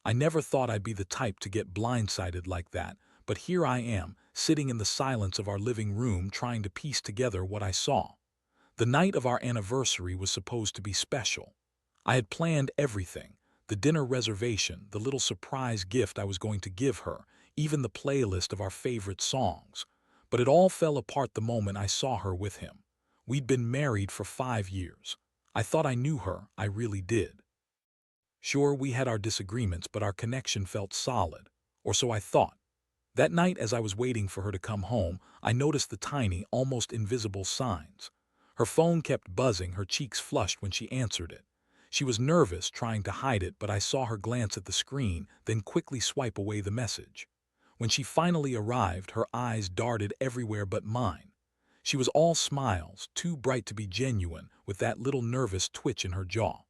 I never thought I'd be the type to get blindsided like that, but here I am, sitting in the silence of our living room trying to piece together what I saw. The night of our anniversary was supposed to be special. I had planned everything: the dinner reservation, the little surprise gift I was going to give her, even the playlist of our favorite songs. But it all fell apart the moment I saw her with him. We'd been married for 5 years. I thought I knew her, I really did. Sure, we had our disagreements, but our connection felt solid. Or so I thought. That night, as I was waiting for her to come home, I noticed the tiny, almost invisible signs. Her phone kept buzzing, her cheeks flushed when she answered it. She was nervous, trying to hide it, but I saw her glance at the screen, then quickly swipe away the message. When she finally arrived, her eyes darted everywhere but mine. She was all smiles, too bright to be genuine, with that little nervous twitch in her jaw.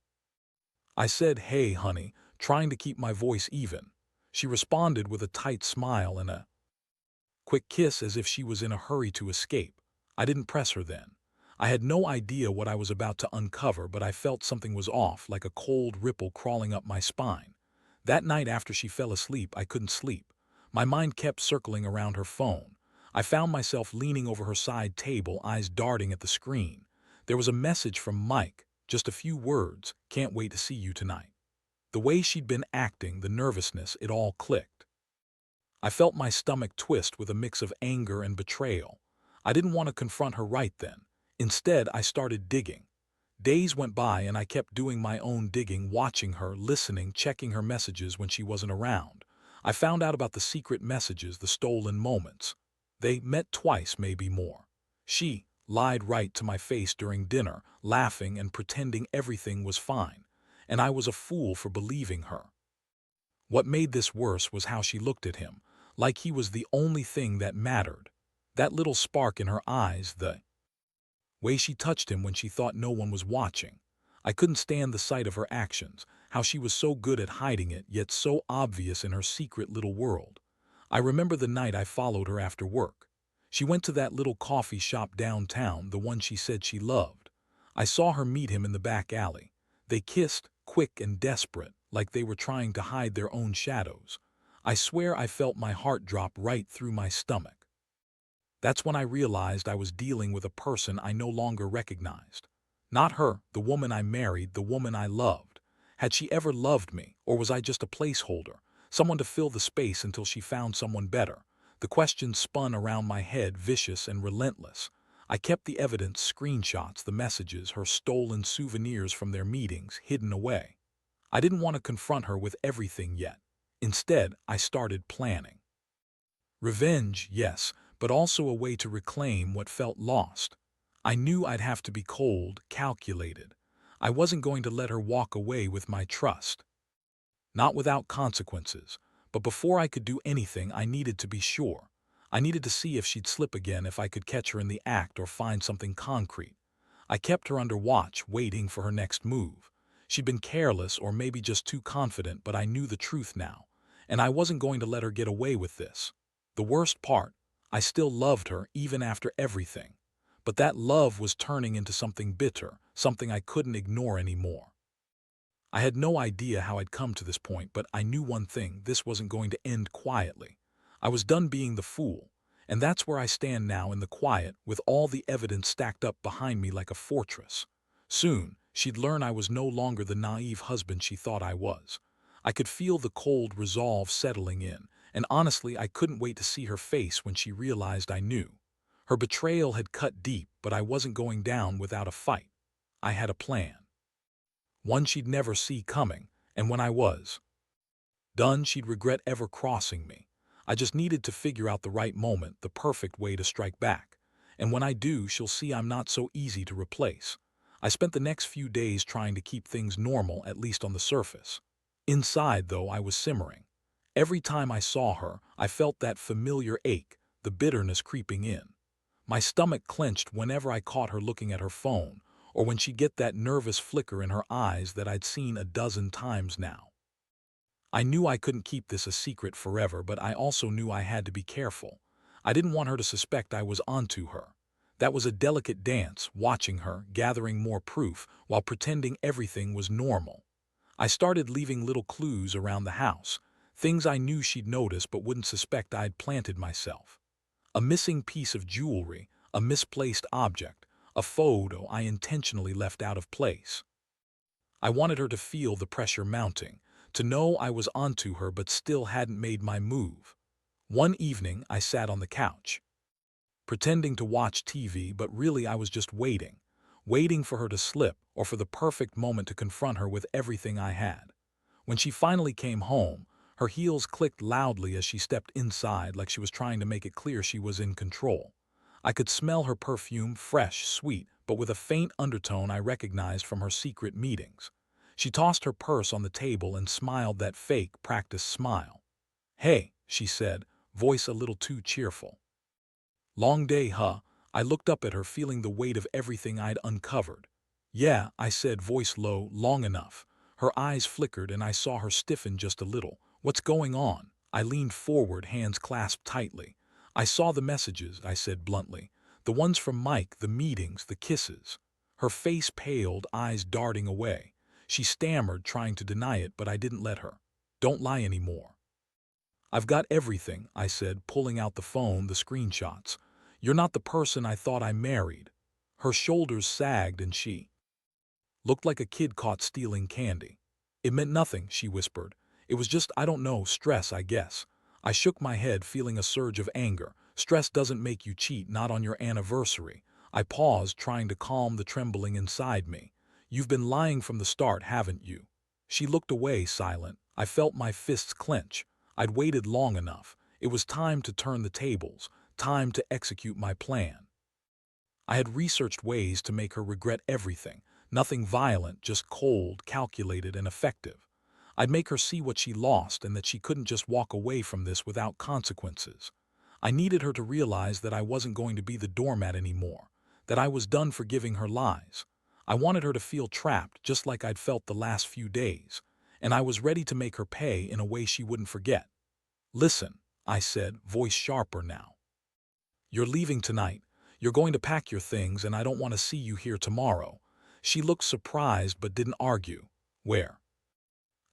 I said, "Hey, honey," trying to keep my voice even. She responded with a tight smile and a quick kiss, as if she was in a hurry to escape. I didn't press her then. I had no idea what I was about to uncover, but I felt something was off, like a cold ripple crawling up my spine. That night after she fell asleep, I couldn't sleep. My mind kept circling around her phone. I found myself leaning over her side table, eyes darting at the screen. There was a message from Mike, just a few words: "Can't wait to see you tonight." The way she'd been acting, the nervousness, it all clicked. I felt my stomach twist with a mix of anger and betrayal. I didn't want to confront her right then. Instead, I started digging. Days went by and I kept doing my own digging, watching her, listening, checking her messages when she wasn't around. I found out about the secret messages, the stolen moments. They met twice, maybe more. She lied right to my face during dinner, laughing and pretending everything was fine. And I was a fool for believing her. What made this worse was how she looked at him, like he was the only thing that mattered. That little spark in her eyes, the way she touched him when she thought no one was watching. I couldn't stand the sight of her actions, how she was so good at hiding it, yet so obvious in her secret little world. I remember the night I followed her after work. She went to that little coffee shop downtown, the one she said she loved. I saw her meet him in the back alley. They kissed, quick and desperate, like they were trying to hide their own shadows. I swear I felt my heart drop right through my stomach. That's when I realized I was dealing with a person I no longer recognized. Not her, the woman I married, the woman I loved. Had she ever loved me, or was I just a placeholder, someone to fill the space until she found someone better? The questions spun around my head, vicious and relentless. I kept the evidence, screenshots, the messages, her stolen souvenirs from their meetings, hidden away. I didn't want to confront her with everything yet. Instead, I started planning. Revenge, yes, but also a way to reclaim what felt lost. I knew I'd have to be cold, calculated. I wasn't going to let her walk away with my trust. Not without consequences, but before I could do anything, I needed to be sure. I needed to see if she'd slip again, if I could catch her in the act or find something concrete. I kept her under watch, waiting for her next move. She'd been careless or maybe just too confident, but I knew the truth now, and I wasn't going to let her get away with this. The worst part, I still loved her even after everything. But that love was turning into something bitter, something I couldn't ignore anymore. I had no idea how I'd come to this point, but I knew one thing: this wasn't going to end quietly. I was done being the fool, and that's where I stand now, in the quiet, with all the evidence stacked up behind me like a fortress. Soon, she'd learn I was no longer the naive husband she thought I was. I could feel the cold resolve settling in, and honestly, I couldn't wait to see her face when she realized I knew. Her betrayal had cut deep, but I wasn't going down without a fight. I had a plan. One she'd never see coming, and when I was done, she'd regret ever crossing me. I just needed to figure out the right moment, the perfect way to strike back. And when I do, she'll see I'm not so easy to replace. I spent the next few days trying to keep things normal, at least on the surface. Inside, though, I was simmering. Every time I saw her, I felt that familiar ache, the bitterness creeping in. My stomach clenched whenever I caught her looking at her phone, or when she'd get that nervous flicker in her eyes that I'd seen a dozen times now. I knew I couldn't keep this a secret forever, but I also knew I had to be careful. I didn't want her to suspect I was onto her. That was a delicate dance, watching her, gathering more proof, while pretending everything was normal. I started leaving little clues around the house, things I knew she'd notice but wouldn't suspect I'd planted myself. A missing piece of jewelry, a misplaced object, a photo I intentionally left out of place. I wanted her to feel the pressure mounting, to know I was onto her but still hadn't made my move. One evening, I sat on the couch, pretending to watch TV, but really I was just waiting for her to slip or for the perfect moment to confront her with everything I had. When she finally came home, her heels clicked loudly as she stepped inside like she was trying to make it clear she was in control. I could smell her perfume, fresh, sweet, but with a faint undertone I recognized from her secret meetings. She tossed her purse on the table and smiled that fake, practiced smile. "Hey," she said, voice a little too cheerful. "Long day, huh?" I looked up at her, feeling the weight of everything I'd uncovered. "Yeah," I said, voice low, "long enough." Her eyes flickered and I saw her stiffen just a little. "What's going on?" I leaned forward, hands clasped tightly. "I saw the messages," I said bluntly. "The ones from Mike, the meetings, the kisses." Her face paled, eyes darting away. She stammered, trying to deny it, but I didn't let her. "Don't lie anymore." "I've got everything," I said, pulling out the phone, the screenshots. "You're not the person I thought I married." Her shoulders sagged and she looked like a kid caught stealing candy. "It meant nothing," she whispered. "It was just, I don't know, stress, I guess." I shook my head, feeling a surge of anger. "Stress doesn't make you cheat, not on your anniversary." I paused, trying to calm the trembling inside me. "You've been lying from the start, haven't you?" She looked away, silent. I felt my fists clench. I'd waited long enough. It was time to turn the tables, time to execute my plan. I had researched ways to make her regret everything. Nothing violent, just cold, calculated, and effective. I'd make her see what she lost and that she couldn't just walk away from this without consequences. I needed her to realize that I wasn't going to be the doormat anymore, that I was done forgiving her lies. I wanted her to feel trapped just like I'd felt the last few days, and I was ready to make her pay in a way she wouldn't forget. "Listen," I said, voice sharper now. "You're leaving tonight. You're going to pack your things, and I don't want to see you here tomorrow." She looked surprised but didn't argue. "Where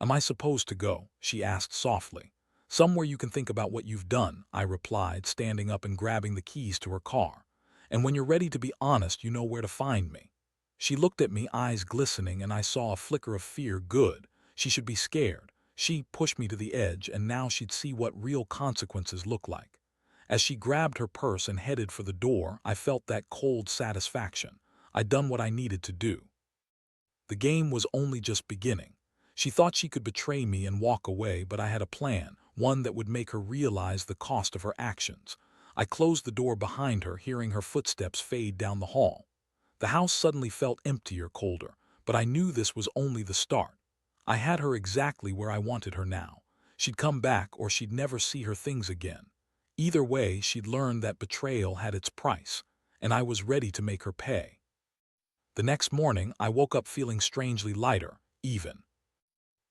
am I supposed to go?" she asked softly. "Somewhere you can think about what you've done," I replied, standing up and grabbing the keys to her car. "And when you're ready to be honest, you know where to find me." She looked at me, eyes glistening, and I saw a flicker of fear. Good. She should be scared. She pushed me to the edge, and now she'd see what real consequences look like. As she grabbed her purse and headed for the door, I felt that cold satisfaction. I'd done what I needed to do. The game was only just beginning. She thought she could betray me and walk away, but I had a plan, one that would make her realize the cost of her actions. I closed the door behind her, hearing her footsteps fade down the hall. The house suddenly felt emptier, colder, but I knew this was only the start. I had her exactly where I wanted her now. She'd come back or she'd never see her things again. Either way, she'd learned that betrayal had its price, and I was ready to make her pay. The next morning, I woke up feeling strangely lighter, even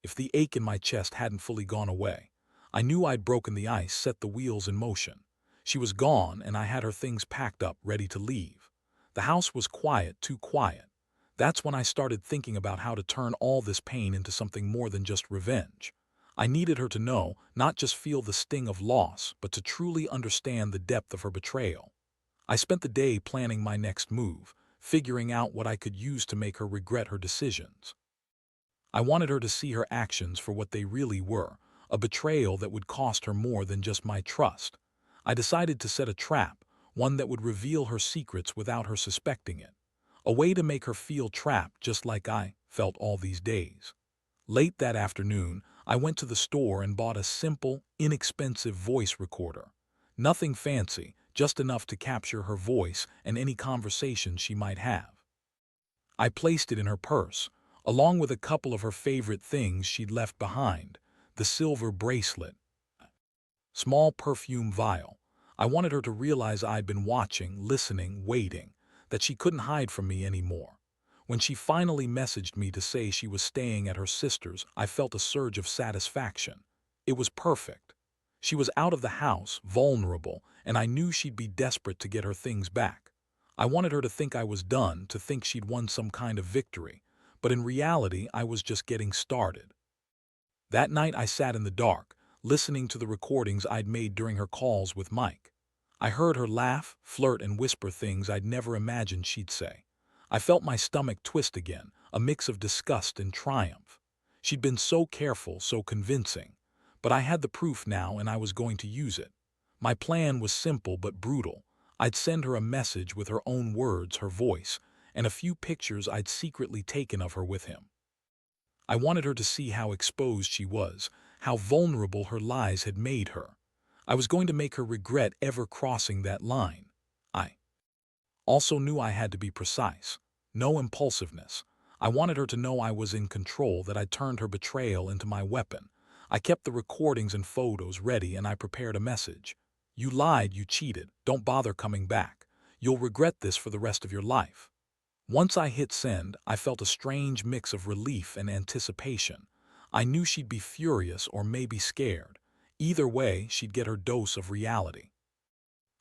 if the ache in my chest hadn't fully gone away. I knew I'd broken the ice, set the wheels in motion. She was gone, and I had her things packed up, ready to leave. The house was quiet, too quiet. That's when I started thinking about how to turn all this pain into something more than just revenge. I needed her to know, not just feel the sting of loss, but to truly understand the depth of her betrayal. I spent the day planning my next move, figuring out what I could use to make her regret her decisions. I wanted her to see her actions for what they really were, a betrayal that would cost her more than just my trust. I decided to set a trap, one that would reveal her secrets without her suspecting it. A way to make her feel trapped just like I felt all these days. Late that afternoon, I went to the store and bought a simple, inexpensive voice recorder. Nothing fancy, just enough to capture her voice and any conversation she might have. I placed it in her purse, along with a couple of her favorite things she'd left behind, the silver bracelet, small perfume vial. I wanted her to realize I'd been watching, listening, waiting, that she couldn't hide from me anymore. When she finally messaged me to say she was staying at her sister's, I felt a surge of satisfaction. It was perfect. She was out of the house, vulnerable, and I knew she'd be desperate to get her things back. I wanted her to think I was done, to think she'd won some kind of victory, but in reality I was just getting started. That night I sat in the dark, listening to the recordings I'd made during her calls with Mike. I heard her laugh, flirt, and whisper things I'd never imagined she'd say. I felt my stomach twist again, a mix of disgust and triumph. She'd been so careful, so convincing. But I had the proof now and I was going to use it. My plan was simple but brutal. I'd send her a message with her own words, her voice, and a few pictures I'd secretly taken of her with him. I wanted her to see how exposed she was, how vulnerable her lies had made her. I was going to make her regret ever crossing that line. I also knew I had to be precise. No impulsiveness. I wanted her to know I was in control, that I'd turned her betrayal into my weapon. I kept the recordings and photos ready and I prepared a message. You lied, you cheated, don't bother coming back. You'll regret this for the rest of your life. Once I hit send, I felt a strange mix of relief and anticipation. I knew she'd be furious or maybe scared. Either way, she'd get her dose of reality.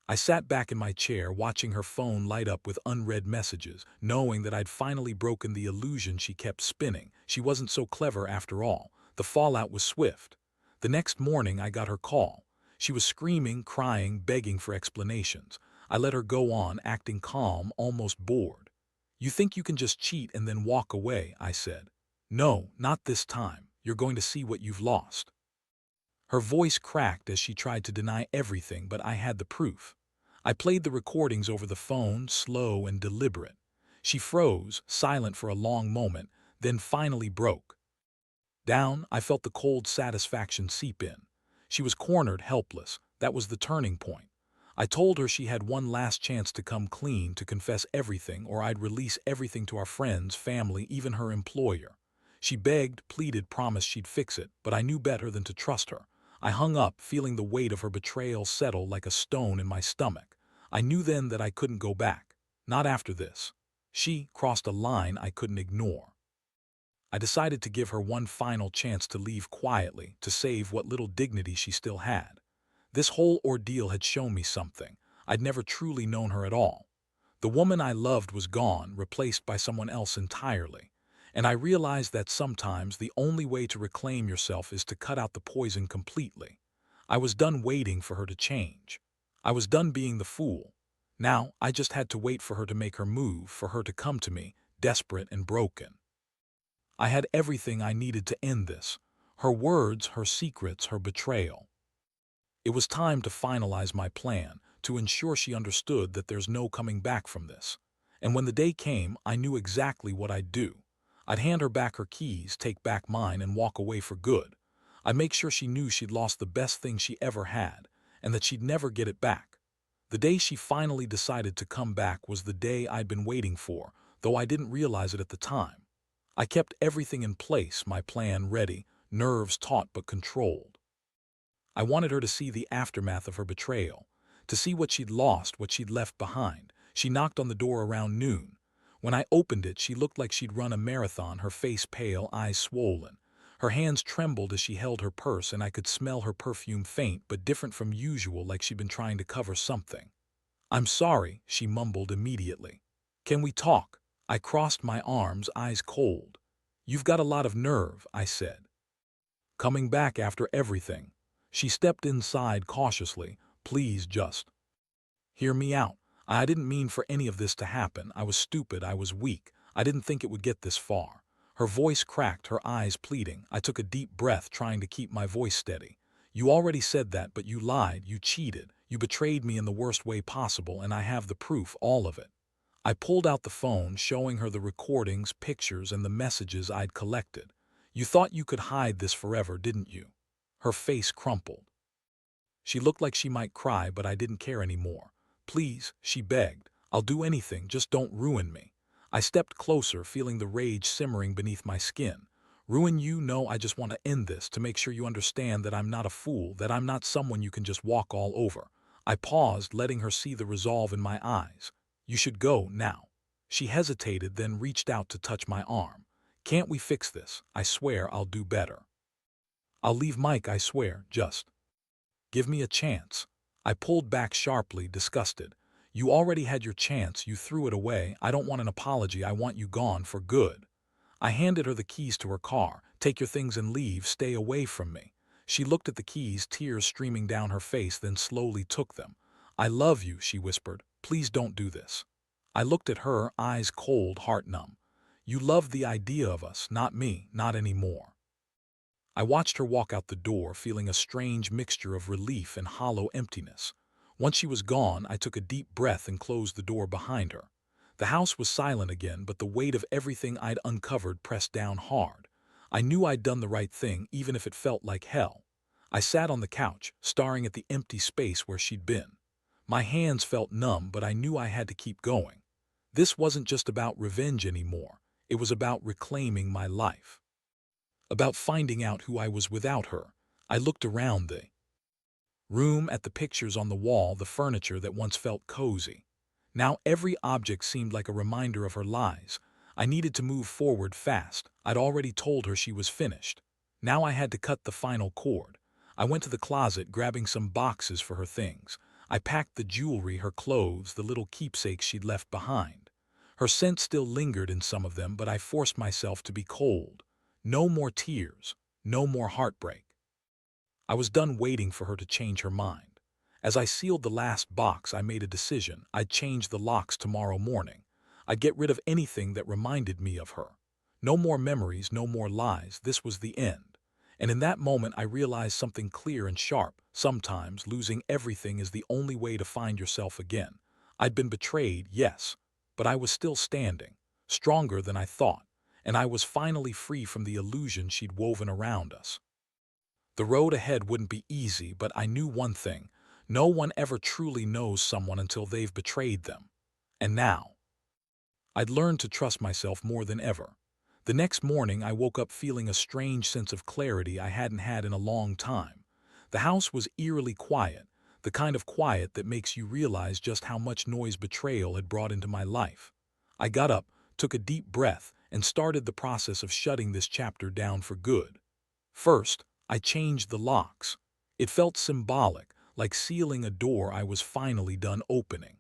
I sat back in my chair watching her phone light up with unread messages, knowing that I'd finally broken the illusion she kept spinning. She wasn't so clever after all. The fallout was swift. The next morning I got her call. She was screaming, crying, begging for explanations. I let her go on, acting calm, almost bored. You think you can just cheat and then walk away, I said. No, not this time. You're going to see what you've lost. Her voice cracked as she tried to deny everything, but I had the proof. I played the recordings over the phone, slow and deliberate. She froze, silent for a long moment, then finally broke down. I felt the cold satisfaction seep in. She was cornered, helpless. That was the turning point. I told her she had one last chance to come clean, to confess everything, or I'd release everything to our friends, family, even her employer. She begged, pleaded, promised she'd fix it, but I knew better than to trust her. I hung up, feeling the weight of her betrayal settle like a stone in my stomach. I knew then that I couldn't go back. Not after this. She crossed a line I couldn't ignore. I decided to give her one final chance to leave quietly, to save what little dignity she still had. This whole ordeal had shown me something. I'd never truly known her at all. The woman I loved was gone, replaced by someone else entirely. And I realized that sometimes the only way to reclaim yourself is to cut out the poison completely. I was done waiting for her to change. I was done being the fool. Now, I just had to wait for her to make her move, for her to come to me, desperate and broken. I had everything I needed to end this. Her words, her secrets, her betrayal. It was time to finalize my plan, to ensure she understood that there's no coming back from this. And when the day came, I knew exactly what I'd do. I'd hand her back her keys, take back mine, and walk away for good. I'd make sure she knew she'd lost the best thing she ever had, and that she'd never get it back. The day she finally decided to come back was the day I'd been waiting for, though I didn't realize it at the time. I kept everything in place, my plan ready, nerves taut but controlled. I wanted her to see the aftermath of her betrayal, to see what she'd lost, what she'd left behind. She knocked on the door around noon. When I opened it, she looked like she'd run a marathon, her face pale, eyes swollen. Her hands trembled as she held her purse, and I could smell her perfume, faint but different from usual, like she'd been trying to cover something. I'm sorry, she mumbled immediately. Can we talk? I crossed my arms, eyes cold. You've got a lot of nerve, I said. Coming back after everything. She stepped inside cautiously. Please just hear me out. I didn't mean for any of this to happen. I was stupid. I was weak. I didn't think it would get this far. Her voice cracked, her eyes pleading. I took a deep breath, trying to keep my voice steady. You already said that, but you lied, you cheated, you betrayed me in the worst way possible, and I have the proof, all of it. I pulled out the phone, showing her the recordings, pictures, and the messages I'd collected. You thought you could hide this forever, didn't you? Her face crumpled. She looked like she might cry, but I didn't care anymore. Please, she begged. I'll do anything, just don't ruin me. I stepped closer, feeling the rage simmering beneath my skin. Ruin you? No, I just want to end this, to make sure you understand that I'm not a fool, that I'm not someone you can just walk all over. I paused, letting her see the resolve in my eyes. You should go now. She hesitated, then reached out to touch my arm. Can't we fix this? I swear I'll do better. I'll leave Mike, I swear, just give me a chance. I pulled back sharply, disgusted. You already had your chance, you threw it away. I don't want an apology, I want you gone for good. I handed her the keys to her car. "Take your things and leave, stay away from me." She looked at the keys, tears streaming down her face, then slowly took them. "I love you," she whispered. "Please don't do this." I looked at her, eyes cold, heart numb. "You loved the idea of us, not me, not anymore." I watched her walk out the door, feeling a strange mixture of relief and hollow emptiness. Once she was gone, I took a deep breath and closed the door behind her. The house was silent again, but the weight of everything I'd uncovered pressed down hard. I knew I'd done the right thing, even if it felt like hell. I sat on the couch, staring at the empty space where she'd been. My hands felt numb, but I knew I had to keep going. This wasn't just about revenge anymore. It was about reclaiming my life. About finding out who I was without her. I looked around the room, at the pictures on the wall, the furniture that once felt cozy. Now every object seemed like a reminder of her lies. I needed to move forward fast. I'd already told her she was finished. Now I had to cut the final cord. I went to the closet, grabbing some boxes for her things. I packed the jewelry, her clothes, the little keepsakes she'd left behind. Her scent still lingered in some of them, but I forced myself to be cold. No more tears, no more heartbreak. I was done waiting for her to change her mind. As I sealed the last box, I made a decision. I'd change the locks tomorrow morning. I'd get rid of anything that reminded me of her. No more memories, no more lies. This was the end. And in that moment, I realized something clear and sharp. Sometimes losing everything is the only way to find yourself again. I'd been betrayed, yes, but I was still standing, stronger than I thought, and I was finally free from the illusion she'd woven around us. The road ahead wouldn't be easy, but I knew one thing: no one ever truly knows someone until they've betrayed them. And now, I'd learned to trust myself more than ever. The next morning, I woke up feeling a strange sense of clarity I hadn't had in a long time. The house was eerily quiet, the kind of quiet that makes you realize just how much noise betrayal had brought into my life. I got up, took a deep breath, and started the process of shutting this chapter down for good. First, I changed the locks. It felt symbolic, like sealing a door I was finally done opening.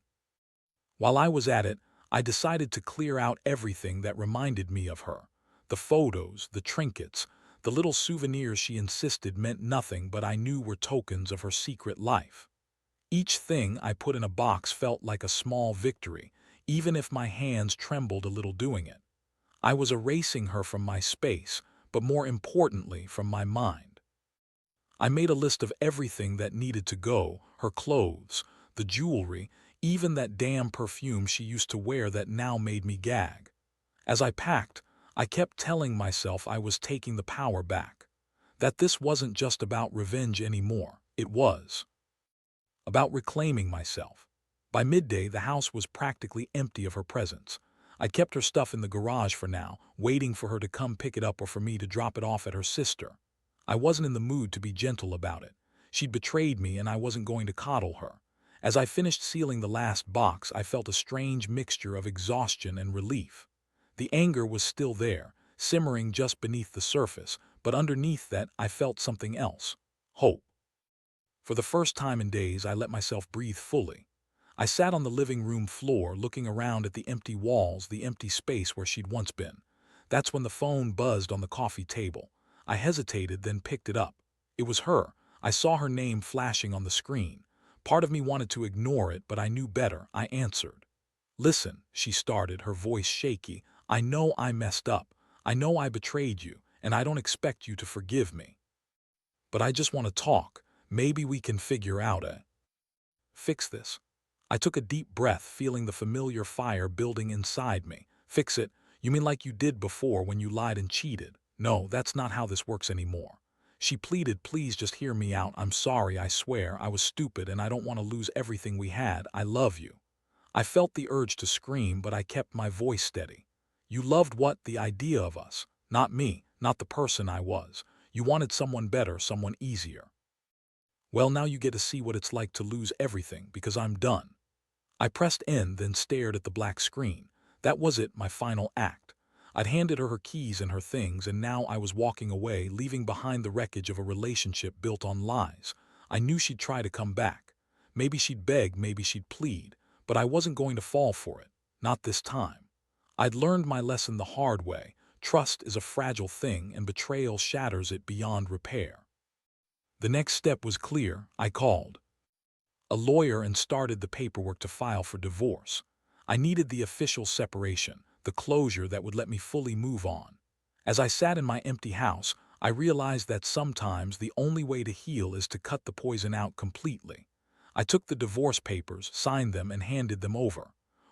While I was at it, I decided to clear out everything that reminded me of her. The photos, the trinkets, the little souvenirs she insisted meant nothing but I knew were tokens of her secret life. Each thing I put in a box felt like a small victory, even if my hands trembled a little doing it. I was erasing her from my space, but more importantly, from my mind. I made a list of everything that needed to go: her clothes, the jewelry, even that damn perfume she used to wear that now made me gag. As I packed, I kept telling myself I was taking the power back, that this wasn't just about revenge anymore. It was about reclaiming myself. By midday, the house was practically empty of her presence. I'd kept her stuff in the garage for now, waiting for her to come pick it up or for me to drop it off at her sister. I wasn't in the mood to be gentle about it. She'd betrayed me and I wasn't going to coddle her. As I finished sealing the last box, I felt a strange mixture of exhaustion and relief. The anger was still there, simmering just beneath the surface, but underneath that I felt something else: hope. For the first time in days, I let myself breathe fully. I sat on the living room floor, looking around at the empty walls, the empty space where she'd once been. That's when the phone buzzed on the coffee table. I hesitated, then picked it up. It was her. I saw her name flashing on the screen. Part of me wanted to ignore it, but I knew better. I answered. "Listen," she started, her voice shaky. "I know I messed up. I know I betrayed you, and I don't expect you to forgive me. But I just want to talk. Maybe we can figure out a fix this." I took a deep breath, feeling the familiar fire building inside me. "Fix it? You mean like you did before when you lied and cheated?" "No, that's not how this works anymore." She pleaded. "Please just hear me out. I'm sorry, I swear. I was stupid and I don't want to lose everything we had. I love you." I felt the urge to scream, but I kept my voice steady. "You loved what? The idea of us. Not me, not the person I was. You wanted someone better, someone easier. Well, now you get to see what it's like to lose everything, because I'm done." I pressed end, then stared at the black screen. That was it, my final act. I'd handed her her keys and her things, and now I was walking away, leaving behind the wreckage of a relationship built on lies. I knew she'd try to come back. Maybe she'd beg, maybe she'd plead, but I wasn't going to fall for it. Not this time. I'd learned my lesson the hard way. Trust is a fragile thing, and betrayal shatters it beyond repair. The next step was clear. I called a lawyer and started the paperwork to file for divorce. I needed the official separation, the closure that would let me fully move on. As I sat in my empty house, I realized that sometimes the only way to heal is to cut the poison out completely. I took the divorce papers, signed them, and handed them over.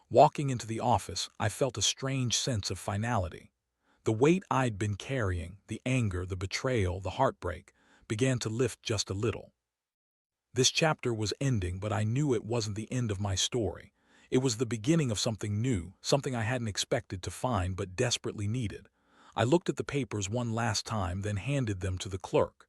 Walking into the office, I felt a strange sense of finality. The weight I'd been carrying, the anger, the betrayal, the heartbreak, began to lift just a little. This chapter was ending, but I knew it wasn't the end of my story. It was the beginning of something new, something I hadn't expected to find but desperately needed. I looked at the papers one last time, then handed them to the clerk.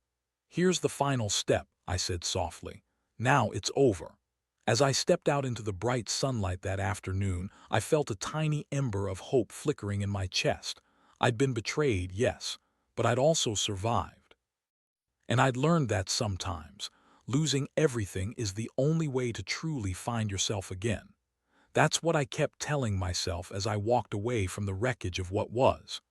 "Here's the final step," I said softly. "Now it's over." As I stepped out into the bright sunlight that afternoon, I felt a tiny ember of hope flickering in my chest. I'd been betrayed, yes, but I'd also survived. And I'd learned that sometimes losing everything is the only way to truly find yourself again. That's what I kept telling myself as I walked away from the wreckage of what was,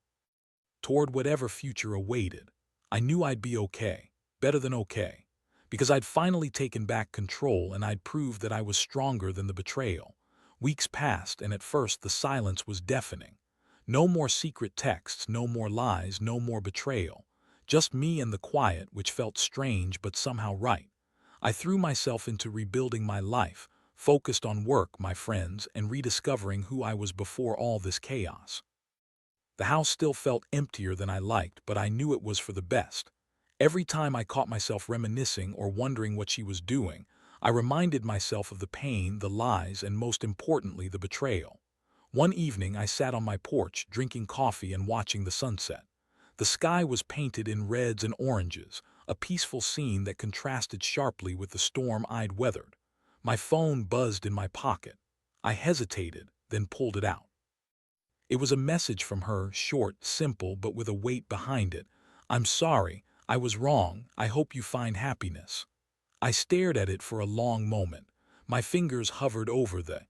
toward whatever future awaited. I knew I'd be okay, better than okay, because I'd finally taken back control and I'd proved that I was stronger than the betrayal. Weeks passed, and at first the silence was deafening. No more secret texts, no more lies, no more betrayal. Just me and the quiet, which felt strange but somehow right. I threw myself into rebuilding my life, focused on work, my friends, and rediscovering who I was before all this chaos. The house still felt emptier than I liked, but I knew it was for the best. Every time I caught myself reminiscing or wondering what she was doing, I reminded myself of the pain, the lies, and most importantly, the betrayal. One evening, I sat on my porch, drinking coffee and watching the sunset. The sky was painted in reds and oranges, a peaceful scene that contrasted sharply with the storm I'd weathered. My phone buzzed in my pocket. I hesitated, then pulled it out. It was a message from her, short, simple, but with a weight behind it. "I'm sorry, I was wrong. I hope you find happiness." I stared at it for a long moment. My fingers hovered over the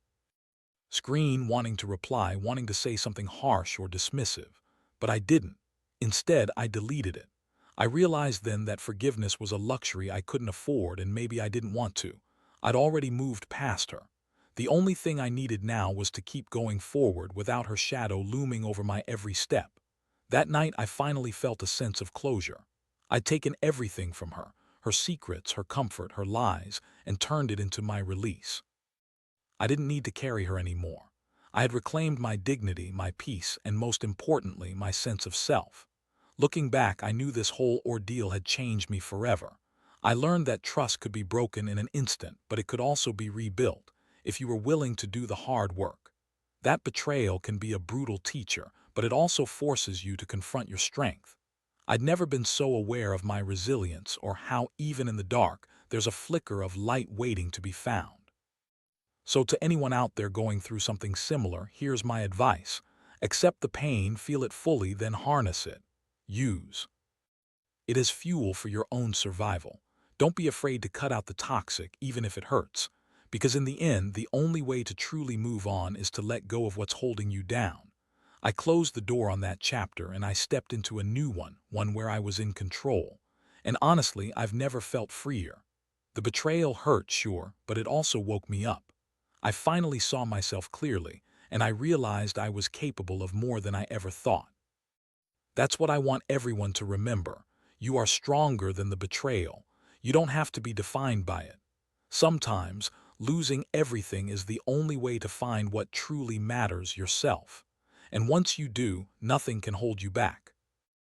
screen, wanting to reply, wanting to say something harsh or dismissive. But I didn't. Instead, I deleted it. I realized then that forgiveness was a luxury I couldn't afford, and maybe I didn't want to. I'd already moved past her. The only thing I needed now was to keep going forward without her shadow looming over my every step. That night, I finally felt a sense of closure. I'd taken everything from her, her secrets, her comfort, her lies, and turned it into my release. I didn't need to carry her anymore. I had reclaimed my dignity, my peace, and most importantly, my sense of self. Looking back, I knew this whole ordeal had changed me forever. I learned that trust could be broken in an instant, but it could also be rebuilt if you were willing to do the hard work. That betrayal can be a brutal teacher, but it also forces you to confront your strength. I'd never been so aware of my resilience, or how even in the dark, there's a flicker of light waiting to be found. So to anyone out there going through something similar, here's my advice. Accept the pain, feel it fully, then harness it. Use it as fuel for your own survival. Don't be afraid to cut out the toxic, even if it hurts. Because in the end, the only way to truly move on is to let go of what's holding you down. I closed the door on that chapter and I stepped into a new one where I was in control. And honestly, I've never felt freer. The betrayal hurt, sure, but it also woke me up. I finally saw myself clearly, and I realized I was capable of more than I ever thought. That's what I want everyone to remember. You are stronger than the betrayal. You don't have to be defined by it. Sometimes, losing everything is the only way to find what truly matters, yourself. And once you do, nothing can hold you back.